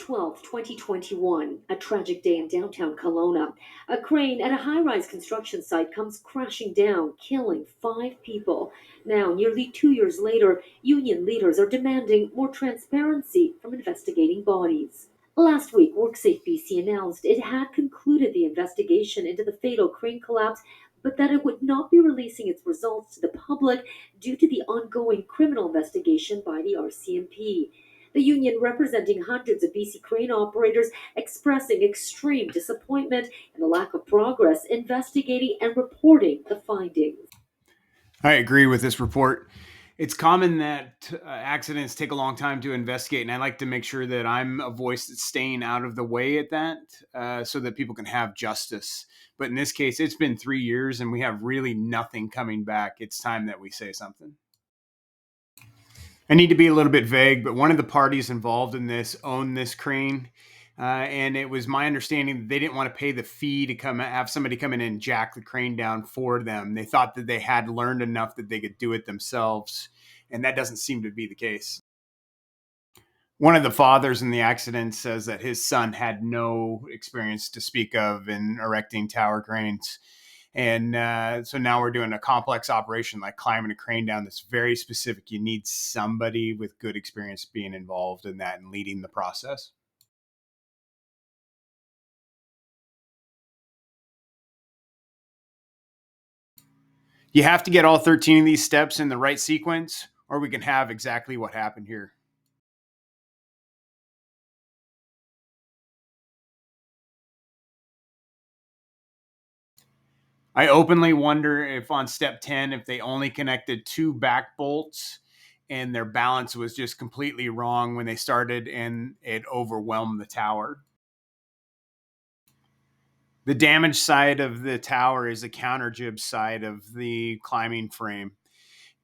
12, 2021, a tragic day in downtown Kelowna. A crane at a high rise construction site comes crashing down, killing 5 people. Now, nearly 2 years later, union leaders are demanding more transparency from investigating bodies. Last week, WorkSafe BC announced it had concluded the investigation into the fatal crane collapse, but that it would not be releasing its results to the public due to the ongoing criminal investigation by the RCMP. The union, representing hundreds of BC crane operators, expressing extreme disappointment and a lack of progress investigating and reporting the findings. I agree with this report. It's common that accidents take a long time to investigate, and I like to make sure that I'm a voice that's staying out of the way at that so that people can have justice. But in this case, it's been 3 years and we have really nothing coming back. It's time that we say something. I need to be a little bit vague, but one of the parties involved in this owned this crane. And it was my understanding that they didn't want to pay the fee to come have somebody come in and jack the crane down for them. They thought that they had learned enough that they could do it themselves. And that doesn't seem to be the case. One of the fathers in the accident says that his son had no experience to speak of in erecting tower cranes. And so now we're doing a complex operation like climbing a crane down that's very specific. You need somebody with good experience being involved in that and leading the process. You have to get all 13 of these steps in the right sequence, or we can have exactly what happened here. I openly wonder if on step 10, if they only connected 2 back bolts and their balance was just completely wrong when they started and it overwhelmed the tower. The damaged side of the tower is the counter jib side of the climbing frame.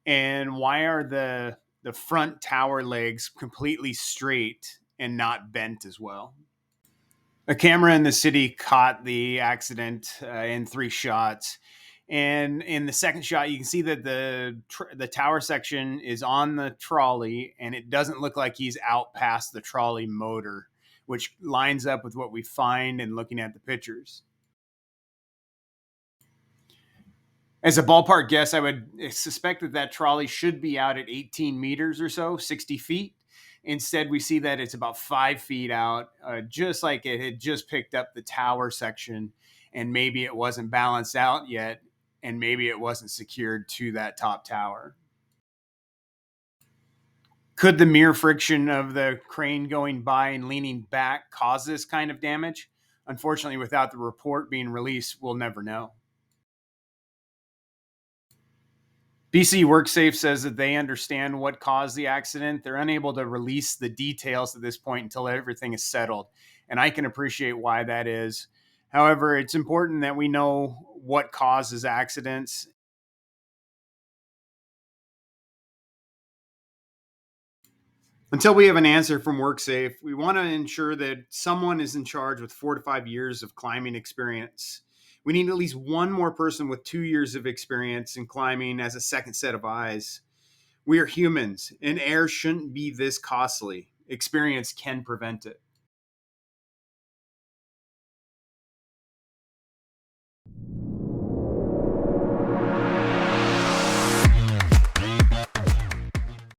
And why are the front tower legs completely straight and not bent as well? A camera in the city caught the accident in 3 shots. And in the second shot, you can see that the tower section is on the trolley, and it doesn't look like he's out past the trolley motor, which lines up with what we find in looking at the pictures. As a ballpark guess, I would suspect that trolley should be out at 18 meters or so, 60 feet. Instead, we see that it's about 5 feet out, just like it had just picked up the tower section, and maybe it wasn't balanced out yet, and maybe it wasn't secured to that top tower. Could the mere friction of the crane going by and leaning back cause this kind of damage? Unfortunately, without the report being released, we'll never know. BC WorkSafe says that they understand what caused the accident. They're unable to release the details at this point until everything is settled. And I can appreciate why that is. However, it's important that we know what causes accidents. Until we have an answer from WorkSafe, we want to ensure that someone is in charge with 4 to 5 years of climbing experience. We need at least one more person with 2 years of experience in climbing as a second set of eyes. We are humans, and air shouldn't be this costly. Experience can prevent it.